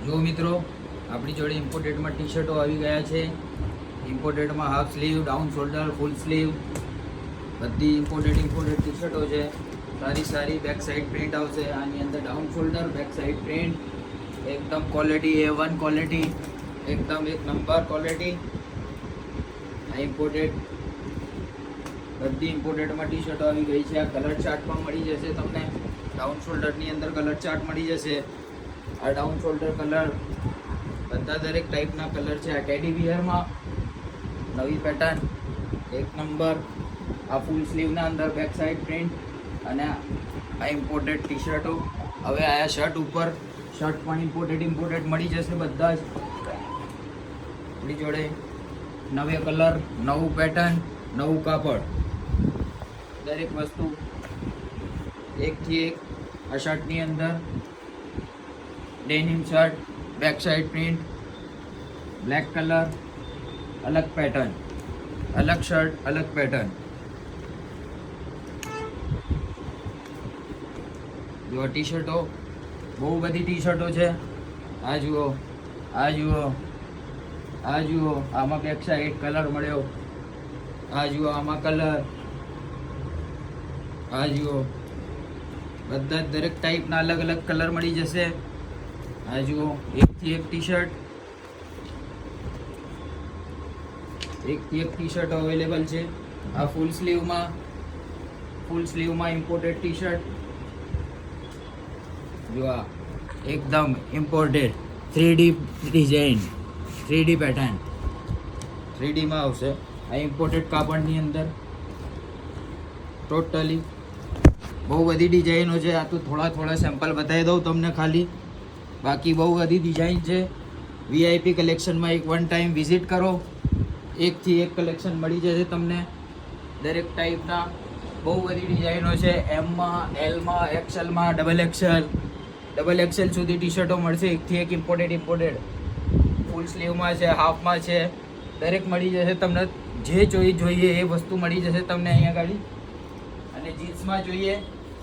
જો મિત્રો આપણી જોડે ઇમ્પોર્ટેડમાં ટી શર્ટો આવી ગયા છે. ઇમ્પોર્ટેડમાં half sleeve, down shoulder, full sleeve બધી ઇમ્પોર્ટેડ ટી શર્ટો છે. સારી બેક સાઈડ પ્રિન્ટ આવશે. આની અંદર down shoulder, back side print, એકદમ ક્વોલિટી A1 ક્વોલિટી, એકદમ એક નંબર ક્વોલિટી. આ ઇમ્પોર્ટેડ બધી ઇમ્પોર્ટેડમાં ટી શર્ટો આવી ગઈ છે. આ કલર ચાર્ટમાં મળી જશે તમને. ડાઉન શોલ્ડરની અંદર કલર ચાર્ટ મળી જશે. આ ડાઉન શોલ્ડર કલર બધા દરેક ટાઈપના કલર છે. આ ટેડી બિયરમાં નવી પેટર્ન એક નંબર. આ ફૂલ સ્લીવના અંદર બેક સાઈડ પ્રિન્ટ અને આ ઇમ્પોર્ટેડ ટી શર્ટો. હવે આયા શર્ટ ઉપર. શર્ટ પણ ઇમ્પોર્ટેડ મળી જશે બધા જ આપણી જોડે. નવે કલર, નવું પેટર્ન, નવું કાપડ, દરેક વસ્તુ એકથી એક. આ શર્ટની અંદર denim shirt, back side print, black colour, અલગ પેટર્ન, અલગ શર્ટ, અલગ પેટર્ન. જો ટી શર્ટો બહુ બધી ટી શર્ટો છે. આ જુઓ, આ જુઓ, આ જુઓ. આમાં બેક સાઈડ કલર મળ્યો. આ જુઓ, આમાં કલર. આ જુઓ, બધા દરેક ટાઈપના અલગ અલગ કલર મળી જશે. આ જુઓ, એકથી એક ટી શર્ટ, એકથી એક ટી શર્ટ અવેલેબલ છે. આ ફૂલ સ્લીવમાં ઇમ્પોર્ટેડ ટી શર્ટ. જો આ એકદમ imported 3D design, 3D pattern, 3Dમાં આવશે. આ ઇમ્પોર્ટેડ કાપડની અંદર ટોટલી બહુ બધી ડિઝાઇનો છે. આ તો થોડા સેમ્પલ બતાવી દઉં તમને ખાલી. બાકી બહુ બધી ડિઝાઇન છે. VIP કલેક્શનમાં એક વન ટાઈમ વિઝિટ કરો. એકથી એક કલેક્શન મળી જશે તમને. દરેક ટાઈપના બહુ બધી ડિઝાઇનો છે. એમમાં, એલમાં, એક્સેલમાં, ડબલ એક્સેલ સુધી ટી શર્ટો મળશે. એકથી એક ઇમ્પોર્ટેડ. ફૂલ સ્લીવમાં છે, હાફમાં છે, દરેક મળી જશે તમને. જે જોઈએ એ વસ્તુ મળી જશે તમને અહીંયા ગાડી. અને જીન્સમાં જોઈએ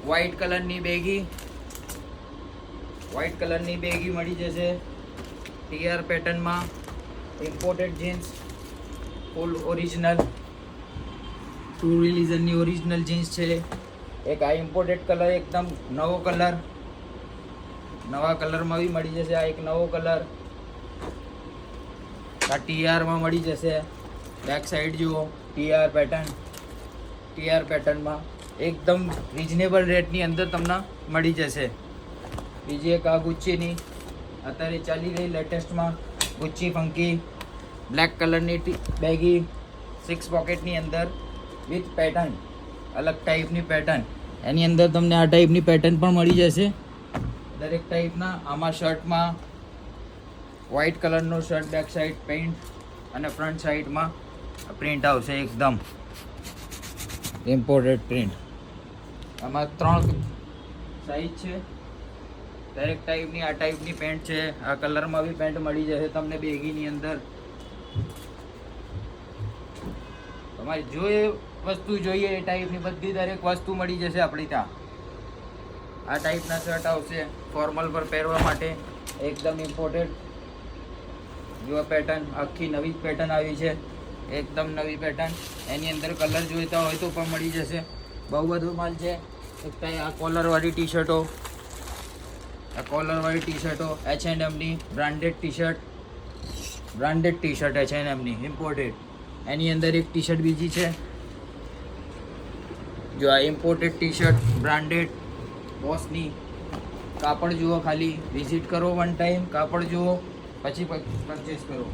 વ્હાઇટ કલરની બેગી મળી જશે. TR પેટર્નમાં ઇમ્પોર્ટેડ જીન્સ, ફૂલ ઓરિજિનલ, ટ્રુ રિલીઝનની ઓરિજિનલ જીન્સ છે. એક આ ઇમ્પોર્ટેડ કલર, એકદમ નવો કલર, નવા કલરમાં બી મળી જશે. આ એક નવો કલર. આ TRમાં મળી જશે. બેક સાઈડ જુઓ, TR પેટર્નમાં એકદમ રિઝનેબલ રેટની અંદર તમને મળી જશે. બીજી એક આ ગુચ્ચીની અત્યારે ચાલી રહી લેટેસ્ટમાં, ગુચ્ચી ફંકી બ્લેક કલરની બેગી 6 પોકેટની અંદર વિથ પેટર્ન, અલગ ટાઈપની પેટર્ન. એની અંદર તમને આ ટાઈપની પેટર્ન પણ મળી જશે. દરેક ટાઈપના. આમાં શર્ટમાં વ્હાઇટ કલરનો શર્ટ, બેક સાઈડ પેન્ટ અને ફ્રન્ટ સાઈડમાં પ્રિન્ટ આવશે. એકદમ ઇમ્પોર્ટેડ પ્રિન્ટ. આમાં 3 સાઈઝ છે. દરેક ટાઈપની આ ટાઈપની પેન્ટ છે. આ કલરમાં બી પેન્ટ મળી જશે તમને બેગીની અંદર. તમારે જો એ વસ્તુ જોઈએ એ ટાઈપની બધી દરેક વસ્તુ મળી જશે આપણી ત્યાં. આ ટાઈપના શર્ટ આવશે ફોર્મલ પર પહેરવા માટે. એકદમ ઇમ્પોર્ટેડ. જો પેટર્ન આખી નવી પેટર્ન આવી છે. એકદમ નવી પેટર્ન. એની અંદર કલર જોઈતા હોય તો પણ મળી જશે. બહુ બધો માલ છે. એક આ કોલરવાળી ટી શર્ટો, H&Mની બ્રાન્ડેડ ટી શર્ટ H&Mની ઇમ્પોર્ટેડ. એની અંદર એક ટી શર્ટ બીજી છે. જો આ ઇમ્પોર્ટેડ ટી શર્ટ બ્રાન્ડેડ બોસની. કાપડ જુઓ ખાલી, વિઝિટ કરો વન ટાઈમ, કાપડ જુઓ પછી પરચેસ કરો.